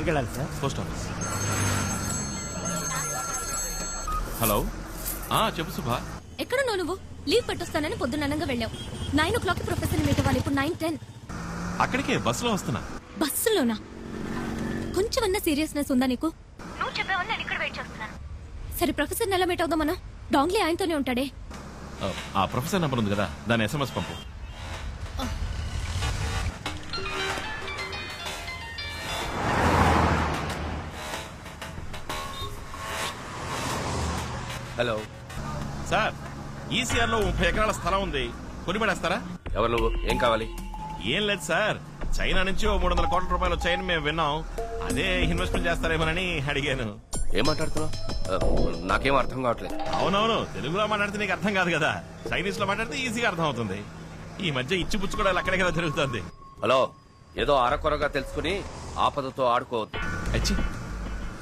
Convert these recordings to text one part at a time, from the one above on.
వెళ్ళాలి sir? Post office. Hello, చెప్పు సుభా. ఎక్కడున్నావు నువ్వు? లీవ్ పెట్టొస్తానని పొద్దున్నంగా వెళ్ళావు. 9 o'clock ప్రొఫెసర్ మీట్ అవ్వాలి. ఇప్పుడు 9:10. అక్కడికే బస్సులో వస్తున్నా. బస్సులోనా? కొంచెమన్నా సీరియస్నెస్ ఉందా నీకు? నువ్వు చెప్పావని నేను ఇక్కడ వెయిట్ చేస్తున్నాను. సరే, ప్రొఫెసర్ ఎలా మీట్ అవుదాం మనం? డాంగ్లీ ఆయనతోనే ఉంటాడే. ఆ ప్రొఫెసర్ నెంబర్ ఉంది కదా, దాని SMS పంపు. హలో సార్, ఈసీఆర్ లో 30 ఎకరాల స్థలం ఉంది, కొని పడేస్తారా? ఎవరు నువ్వు? ఏం కావాలి? ఏం లేదు సార్, చైనా నుంచి 300 కోట్ల రూపాయలు వచ్చాయని మేము విన్నాం. అదే ఇన్వెస్ట్మెంట్ చేస్తారేమోనని అడిగాను. ఏం మాట్లాడుతున్నావు? నాకేం అర్థం కావట్లేదు. అవునవును, తెలుగులో మాట్లాడితే నీకు అర్థం కాదు కదా, చైనీస్ లో మాట్లాడితే ఈజీగా అర్థం అవుతుంది. ఈ మధ్య ఇచ్చిపుచ్చుకోవడాలు అక్కడే కదా జరుగుతుంది. హలో, ఏదో అరకొరగా తెలుసుకుని ఆపదతో ఆడుకోవద్దు. అచ్చి,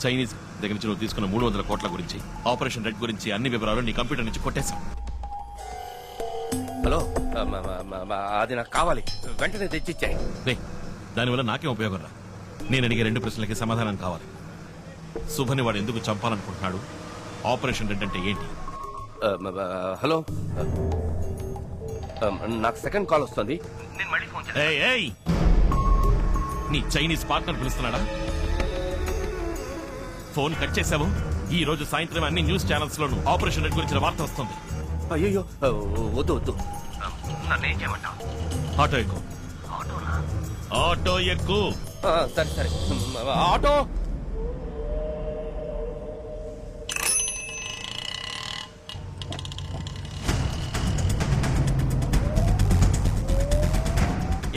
చైనీస్ దగ్గర నుంచి నువ్వు తీసుకున్న 300 కోట్ల గురించి, ఆపరేషన్ రెడ్ గురించి అన్ని వివరాలు నీ కంప్యూటర్ నుంచి కొట్టేశాం. హలో, అది నాకు కావాలి, వెంటనే తెచ్చిచ్చాయి. దానివల్ల నాకేం ఉపయోగం రా? నేను అడిగే 2 ప్రశ్నలకి సమాధానం కావాలి. శుభని వాడు ఎందుకు చంపాలనుకుంటున్నాడు? ఆపరేషన్ రెడ్ అంటే ఏంటి? హలో, నాకు సెకండ్ కాల్ వస్తుంది, నేను మళ్ళీ ఫోన్ చేస్తాను. ఏయ్, నీ చైనీస్ పార్ట్నర్ పిలుస్తున్నాడా? ఫోన్ కట్ చేశావు. ఈ రోజు సాయంత్రం అన్ని న్యూస్ ఛానల్స్ లోను ఆపరేషన్ రెడ్ గురించిన వార్త వస్తుంది. అయ్యో, వద్దు వద్దు, నన్ను ఏం చేయమంటావు? ఆటో ఎక్కు. ఆటో ఎక్కు. సరే సరే, ఆటో.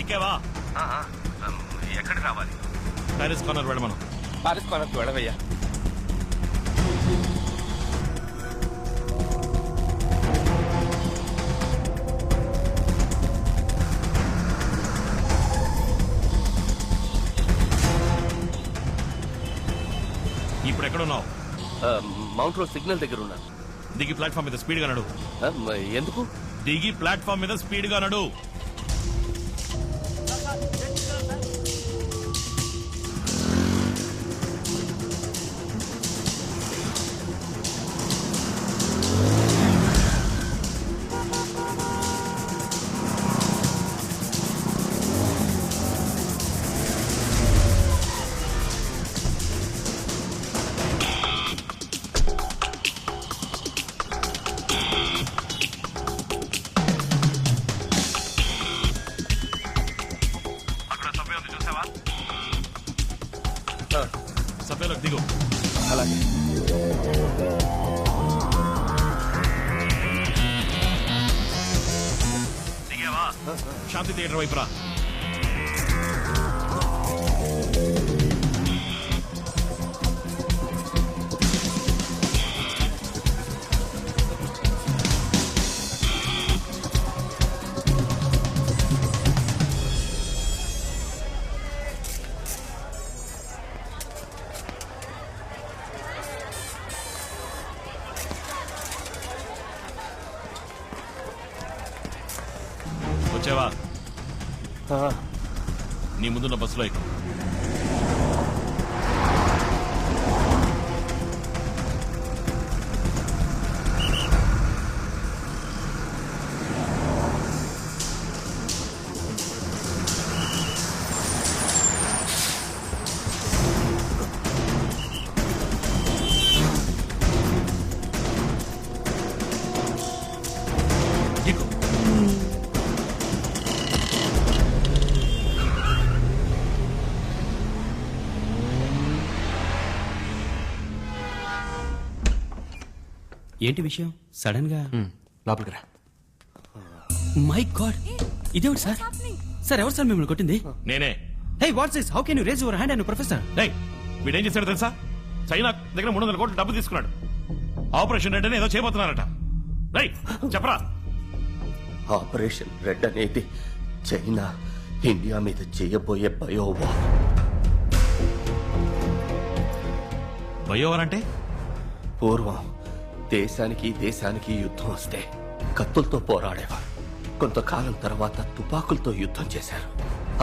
ఎక్కేవా? ఎక్కడికి రావాలి? ప్యారిస్ కార్నర్ వెళ్ళమను. పారిస్ కార్నర్కి వెళ్ళవయ్యా. ఇప్పుడు ఎక్కడున్నావు? మౌంట్ రోడ్ సిగ్నల్ దగ్గర ఉన్నాను. దిగి ప్లాట్ఫామ్ మీద స్పీడ్ గా నడు. ఎందుకు? దిగి ప్లాట్ఫామ్ మీద స్పీడ్ గా నడు. సభ్యులకు దిగు. అలాగే. దిగావా? శాంతి థియేటర్ వైపు రా. వచ్చావా? నీ ముందున్న బస్సులో ఎక్కు. ఏంటి విషయం? సడన్ గా లోపలికి రా. మై గాడ్, ఇదేమిటి సార్? సార్, ఎవరు సార్ మిమ్మల్ని కొట్టింది? నేనే. Hey, what's this? How can you raise your hand and professor? వీడేం చేశాడు తెలుసా? చైనా దగ్గర 300 కోట్ల డబ్బు తీసుకున్నాడు. ఆపరేషన్ రెడ్ అని ఏదో చేయబోతున్నారట. చెప్పరా? ఆపరేషన్ రెడ్ అనేది చైనా ఇండియా మీద చేయబోయే బయోవార్. బయోవార్ అంటే? పూర్వం దేశానికి యుద్ధం వస్తే కత్తులతో పోరాడేవారు. కొంతకాలం తర్వాత తుపాకులతో యుద్ధం చేశారు.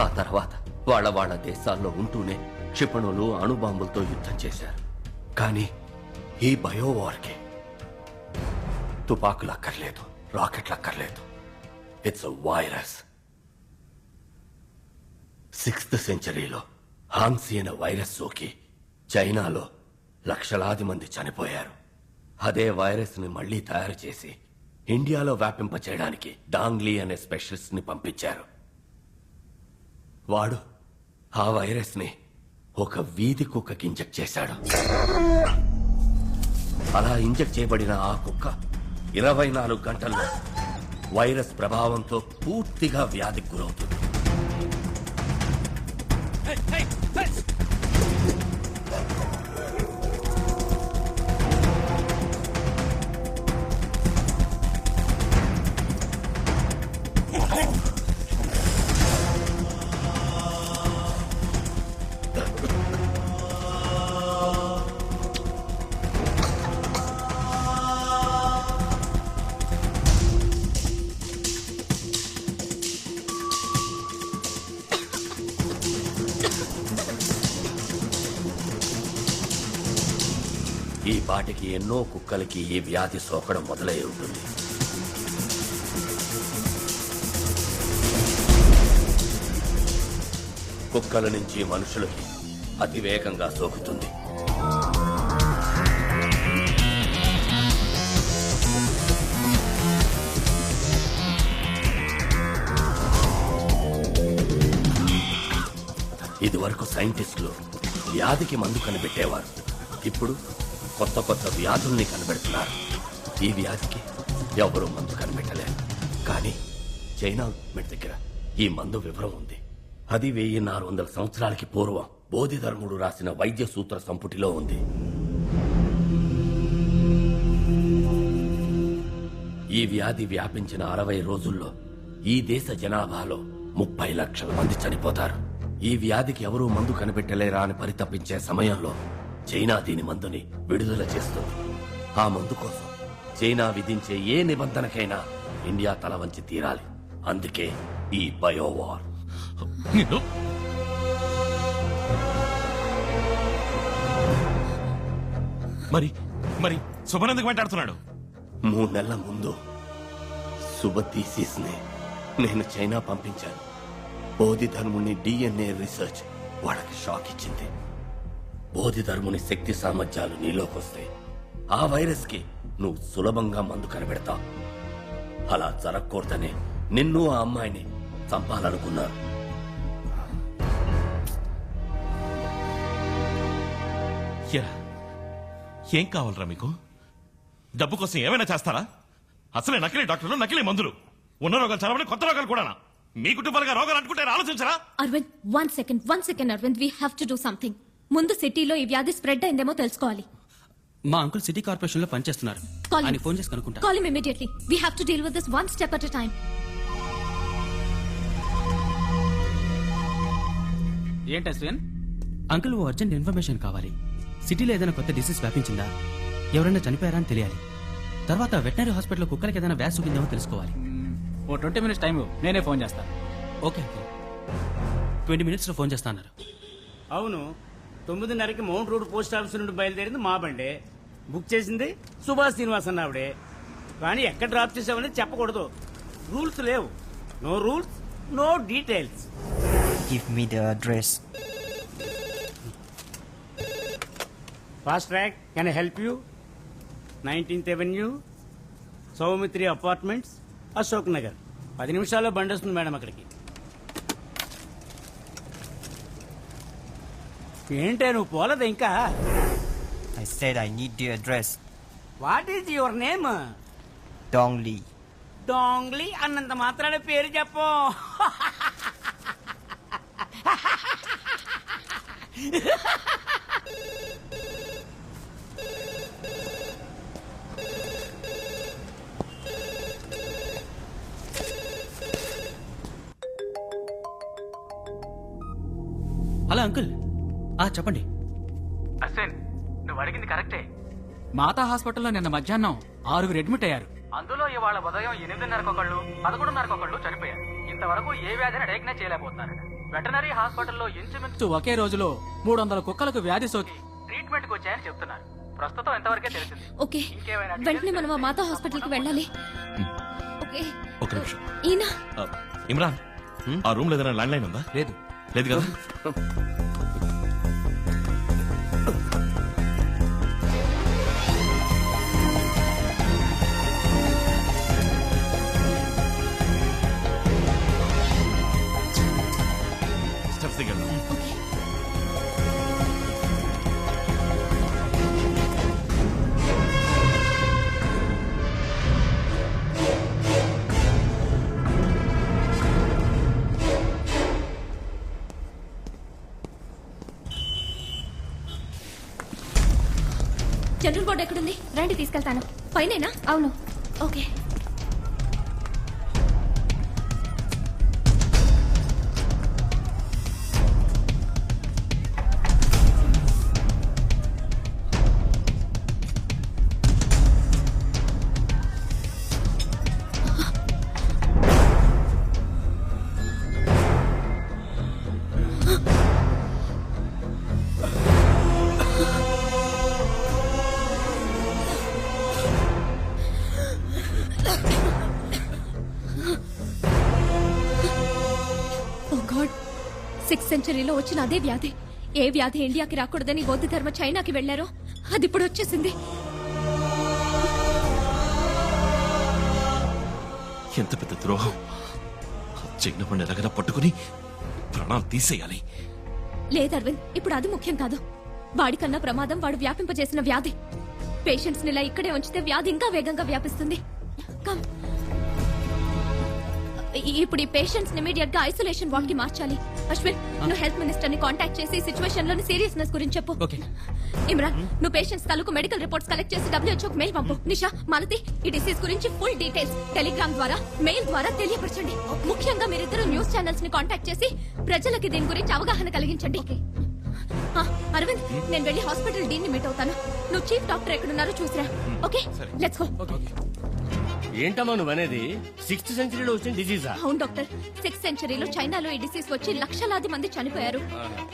ఆ తర్వాత వాళ్ళ దేశాల్లో ఉంటూనే క్షిపణులు అణుబాంబులతో యుద్ధం చేశారు. కానీ ఈ బయోవార్కి తుపాకులు అక్కర్లేదు, రాకెట్లు అక్కర్లేదు. It's a virus. 6th సెంచరీలో హాన్సీ అనే వైరస్ సోకి చైనాలో లక్షలాది మంది చనిపోయారు. అదే వైరస్ ని మళ్లీ తయారు చేసి ఇండియాలో వ్యాపింప చేయడానికి డాంగ్లీ అనే స్పెషలిస్ట్ ని పంపించారు. వాడు ఆ వైరస్ ని ఒక వీధి కుక్కకి ఇంజెక్ట్ చేశాడు. అలా ఇంజెక్ట్ చేయబడిన ఆ కుక్క 24 గంటల్లో వైరస్ ప్రభావంతో పూర్తిగా వ్యాధికి గురవుతుంది. ఈ పాటికి ఎన్నో కుక్కలకి ఈ వ్యాధి సోకడం మొదలై ఉంటుంది. కుక్కల నుంచి మనుషులకి అతి వేగంగా సోకుతుంది. ఇదివరకు సైంటిస్టులు వ్యాధికి మందు కనిపెట్టేవారు. ఇప్పుడు కొత్త కొత్త వ్యాధుల్ని కనిపెడుతున్నారు. ఈ వ్యాధికి ఎవరూ మందు కనిపెట్టలేరు. కానీ చైనా గవర్నమెంట్ దగ్గర ఈ మందు వివరం ఉంది. అది 1400 సంవత్సరాలకి పూర్వం బోధిధర్ముడు రాసిన వైద్య సూత్ర సంపుటిలో ఉంది. ఈ వ్యాధి వ్యాపించిన 60 రోజుల్లో ఈ దేశ జనాభాలో 30 లక్షల మంది చనిపోతారు. ఈ వ్యాధికి ఎవరూ మందు కనిపెట్టలేరా అని పరితపించే సమయంలో చైనా దీని మందుని విడుదల చేస్తుంది. ఆ మందు కోసం చైనా విధించే ఏ నిబంధనకైనా ఇండియా తల వంచి తీరాలి. అందుకే ఈ బయోవార్. మరి మరి శుభన్ ఎందుకు మాట్లాడుతున్నాడు? 3 నెలల ముందు శుభ థీసిస్ ని నేను చైనా పంపించాను. బోధిధర్ముని DNA రీసెర్చ్ వాళ్ళకి షాక్ ఇచ్చింది. బోధిధర్ముని శక్తి సామర్థ్యాలు నీలోకొస్తే ఆ వైరస్ కి నువ్వు సులభంగా మందు కనిపెడతావు. అలా జరగకూడదనే నిన్ను ఆ అమ్మాయిని చంపాలనుకున్నారు. ఏం కావాలరా మీకు? డబ్బు కోసం ఏమైనా చేస్తారా? అసలే నకిలీ డాక్టర్లు, నకిలీ మందులు, ఉన్న రోగాలు చదవని కొత్త రోగాలు కూడా. మీ కుటుంబాలుగా రోగాలు అంటుకుంటే ఆలోచించరా? Aravind, one second Aravind, we have to do something. ముందు సిటీలో ఈ వ్యాధి స్ప్రెడ్ అయిందేమో తెలుసుకోవాలి. మా అంకుల్ సిటీ కార్పొరేషన్ లో పనిచేస్తున్నారు. Call him. ఆయన ఫోన్ చేసి కనుక్కుంటా. Call him immediately. We have to deal with this one step at a time. ఏంటి అశ్విన్? అంకుల్ ఓ అర్జెంట్ ఇన్ఫర్మేషన్ కావాలి. సిటీలో ఏదైనా కొత్త డిసీజ్ వ్యాపించిందా, ఎవరైనా చనిపోయారా అని తెలియాలి. తర్వాత వెటనరీ హాస్పిటల్ కుక్కలకి ఏదైనా వ్యాధి సోకిందేమో తెలుసుకోవాలి. ఓ 20 minutes టైం నేనే ఫోన్ చేస్తాను. ఓకే అంకుల్, 20 minutes లో ఫోన్ చేస్తా అన్నారు. అవును, 9:30కి మౌంట్ రోడ్ పోస్ట్ ఆఫీస్ నుండి బయలుదేరింది మా బండే. బుక్ చేసింది సుభాష్ శ్రీనివాస్ అన్న ఆవిడే. కానీ ఎక్కడ డ్రాప్ చేసామని చెప్పకూడదు. రూల్స్ లేవు. No rules, no details. Give me the address. Fast track, can I help you? 19th Avenue, Soumitri apartments, Ashok Nagar. 10 నిమిషాల్లో బండి వస్తుంది మేడం అక్కడికి. ఏంటే నువ్వు పోలేదు ఇంకా? I said I need the address. What is your name? Dong Li. Dongli అన్నంత మాత్రాన పేరు చెప్పు. హలో అంకుల్, చెప్పండి. అశ్విన్, నువ్వు అడిగింది కరెక్టే. మాతా హాస్పిటల్లో నిన్న మధ్యాహ్నం 6 అడ్మిట్ అయ్యారు. అందులో ఇవాళ ఉదయం 8:30 ఒకళ్ళు, 11:30 ఒకళ్ళు చనిపోయారు. ఇంతవరకు ఏ వ్యాధిని డయాగ్నైజ్ చేయలేకపోతున్నారు. వెటనరీ హాస్పిటల్లో ఇంచుమించు ఒకే రోజులో 300 కుక్కలకు వ్యాధి సోకి ట్రీట్మెంట్ కి వచ్చాయని చెప్తున్నారు. ప్రస్తుతం ఎంతవరకే తెలిసింది. ఓకే, వెంటనే మనం ఆ మాతా హాస్పిటల్ కి వెళ్ళాలి. ఓకే, ఒక నిమిషం. ఈయన ఇమ్రాన్, ఆ రూమ్ లో ఏదైనా ల్యాండ్ లైన్ ఉందా? లేదు. లేదు కదా? స్టెప్స్ దిగండి. ఓకే. జనరల్ బోర్డు ఎక్కడుంది? రండి తీసుకెళ్తాను. పైనేనా? అవును. ఓకే. సిక్స్త్ సెంచరీలో వచ్చిన అదే వ్యాధి. ఏ వ్యాధి ఇండియాకి రాకూడదని బౌద్ధ ధర్మ చైనాకి వెళ్లారో అది ఇప్పుడు వచ్చేసింది. ఎంత పెద్ద ద్రోహం! చైనా పండు ఎలాగైనా పట్టుకుని ప్రాణాలు తీసేయాలి. లేదు అరవింద్, ఇప్పుడు అది ముఖ్యం కాదు. వాడికన్నా ప్రమాదం వాడు వ్యాపింపజేసిన వ్యాధి. పేషెంట్స్ ని ఇలా ఇక్కడే ఉంచితే వ్యాధి ఇంకా వేగంగా వ్యాపిస్తుంది. కమ్. ఇప్పుడు ఈ పేషెంట్స్ ని ఇమీడియట్ గా ఐసోలేషన్ వార్డ్ కి మార్చాలి. అశ్విన్, నువ్వు హెల్త్ మినిస్టర్ ని కాంటాక్ట్ చేసి సిచువేషన్ లోని సీరియస్నెస్ గురించి చెప్పు. ఇమ్రాన్, నువ్వు పేషెంట్స్ తాలూకు మెడికల్ రిపోర్ట్స్ కలెక్ట్ చేసి WHO కి మెయిల్ పంపు. నిషా, మాలతి, ఈ డిసీజ్ గురించి ఫుల్ డీటెయిల్స్ టెలిగ్రామ్ ద్వారా, మెయిల్ ద్వారా తెలియపరచండి. ముఖ్యంగా మీరిద్దరు న్యూస్ ఛానల్స్ ని కాంటాక్ట్ చేసి ప్రజలకి దీని గురించి అవగాహన కలిగించండి. అరవింద్, నేను వెళ్లి హాస్పిటల్ డీన్ ని మీట్ అవుతాను. నువ్వు చీఫ్ డాక్టర్ ఎక్కడున్నారో చూసిరా. Okay, let's go. ఏంటమ్మా నువ్వు అనేది? 6th సెంచరీలో వచ్చిన డిసీజా? అవును డాక్టర్, 6th సెంచరీలో చైనాలో ఈ డిసీజ్ వచ్చి లక్షలాది మంది చనిపోయారు.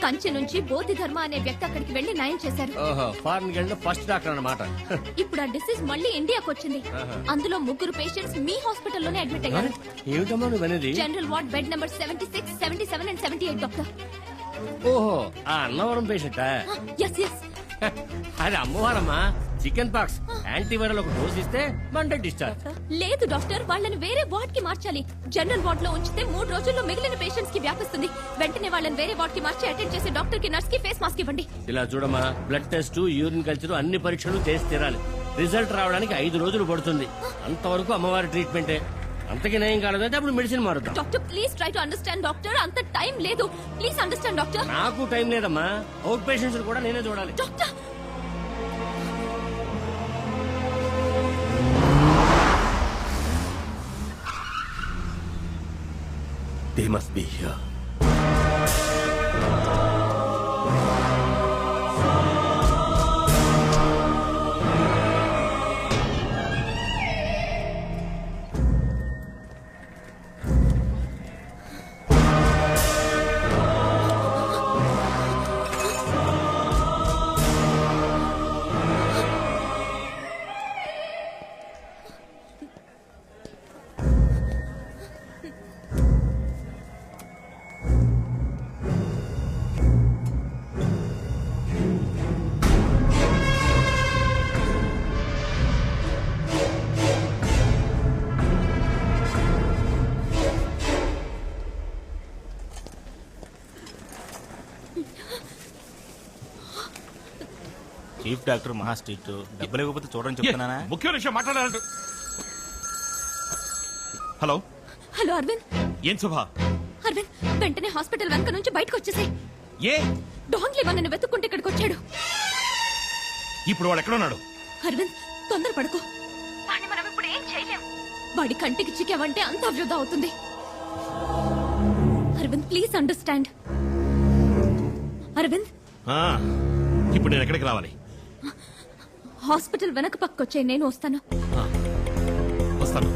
కంచి నుంచి బౌద్ధ ధర్మ అనే వ్యక్తి అక్కడికి వెళ్లి నయం చేశారు. ఫారెన్ వెళ్ళిన ఫస్ట్ డాక్టర్ అన్నమాట. ఇప్పుడు ఆ డిసీజ్ మళ్ళీ ఇండియాకి వచ్చింది. అందులో 3 పేషెంట్స్ మీ హాస్పిటల్లోనే అడ్మిట్ అయ్యారు. ఏమిటమ్మా నువ్వు అనేది? General ward bed number 76, 77 and 78 doctor. ఓహో, ఆ అన్నవరం పేషెంటా? Yes yes. అది అమ్మవారమ్మా. చికెన్ పాక్స్ యాంటీవైరల్ ఒక డోస్ ఇస్తే మండే డిశ్చార్జ్. లేదు డాక్టర్, వాళ్ళని వేరే వార్డ్ కి మార్చాలి. జనరల్ వార్డ్ లో ఉంచితే 3 రోజుల్లో మిగిలిన పేషెంట్స్ కి వ్యాపిస్తుంది. వెంటనే వాళ్ళని వేరే వార్డ్ కి మార్చి అటెండ్ చేసే డాక్టర్ కి, నర్స్ కి ఫేస్ మాస్క్ ఇవ్వండి. ఇలా చూడమ్మా, బ్లడ్ టెస్ట్, యూరిన్ కల్చర్ అన్ని పరీక్షలు చేసి తీరాలి. రిజల్ట్ రావడానికి 5 రోజులు పడుతుంది. అంతవరకు అమ్మవారి ట్రీట్మెంటే. అంతకి నయం కాలేదంటే అప్పుడు మెడిసిన్ మారుద్దాం. Doctor please try to understand doctor. అంత టైం లేదు. Please understand doctor. నాకు టైం లేదమ్మా. అవుట్ పేషెంట్స్ కూడా నేనే చూడాలి. Doctor, They must be here. Chief doctor మహా స్ట్రిక్ట్. డబ్బులు ఇవ్వకపోతే చూడని చెప్తున్నానా? ముఖ్యమైన విషయం మాట్లాడాలంటే. Hello hello Aravind. ఏం శుభ? అరవింద్, వెంటనే హాస్పిటల్ వెనక నుంచి బయటకు వచ్చేసాయి. ఏ డాంగ్లీ నన్ను వెతుక్కుంటే ఇక్కడికి వచ్చాడు. ఇప్పుడు వాడు ఎక్కడున్నాడు? అరవింద్, తొందరపడకు. వాడిని మనం ఇప్పుడు ఏం చేయలేం. వాడి కంటికి చిక్కావంటే అంతా వృధా అవుతుంది. Arvind, please understand. అరవింద్, ఇప్పుడు నేను ఎక్కడికి రావాలి? హాస్పిటల్ వెనక పక్కొచ్చే, నేను వస్తాను. వస్తాను.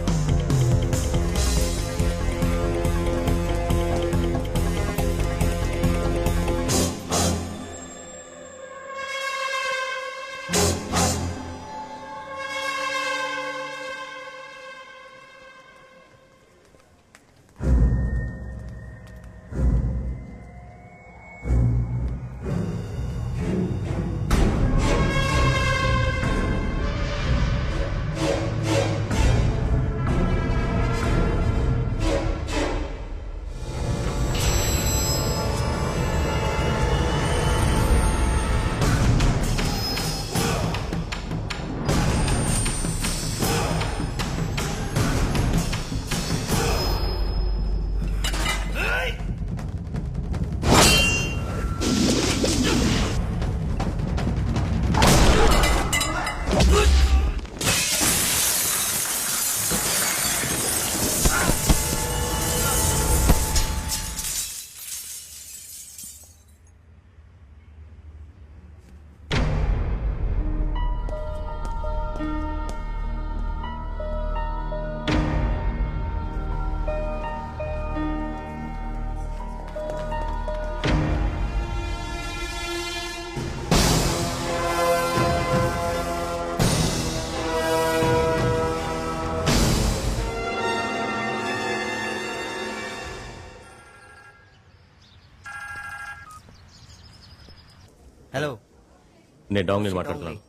నేను డాంగ్లీని మాట్లాడుతున్నాను.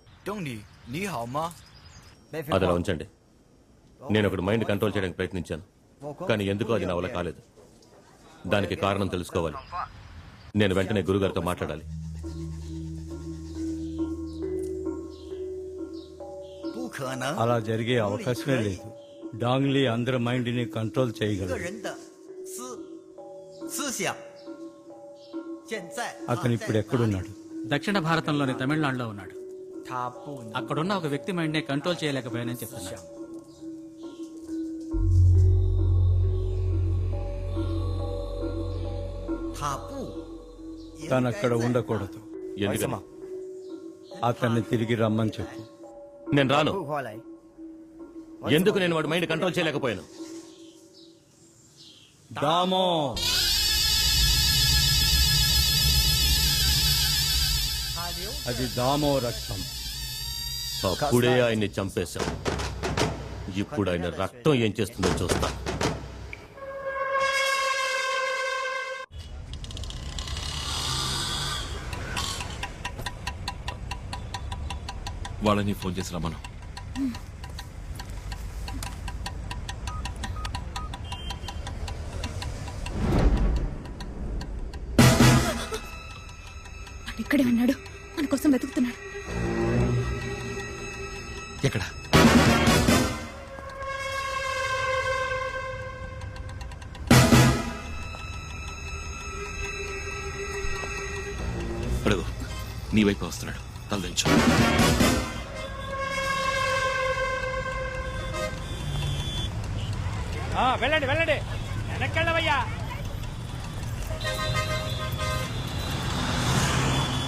అది అలా ఉంచండి. నేను ఒకటి మైండ్ కంట్రోల్ చేయడానికి ప్రయత్నించాను, కానీ ఎందుకో అది నా వల్ల కాలేదు. దానికి కారణం తెలుసుకోవాలి. నేను వెంటనే గురుగారితో మాట్లాడాలి. అలా జరిగే అవకాశమే లేదు. డాంగ్లీ అందరి మైండ్ ని కంట్రోల్ చేయగలడు. అతను ఇప్పుడు ఎక్కడున్నాడు? దక్షిణ భారతంలోని తమిళనాడులో ఉన్నాడు. అక్కడున్న ఒక వ్యక్తి మైండ్ నే కంట్రోల్ చేయలేకపోయానని చెప్తున్నాడు. తను అక్కడ ఉండకూడదు. ఎందుకని? అతన్ని తిరిగి రమ్మని చెప్పు. నేను రాను. ఎందుకు నేను వాడి మైండ్ కంట్రోల్ చేయలేకపోయాను? దామో, అది దామో రక్తం. అప్పుడే ఆయన్ని చంపేశాం. ఇప్పుడు ఆయన రక్తం ఏం చేస్తుందో చూస్తా. వాళ్ళని ఫోన్ చేసి రమ్మను. ఇక్కడే ఉన్నాడు, మన కోసం వెతుకుతున్నాడు. ఎక్కడ? అడుగు, నీ వైపు వస్తున్నాడు. తలదించు. వెళ్ళండి వెళ్ళండి, వెనక్కెళ్ళవయ్యా.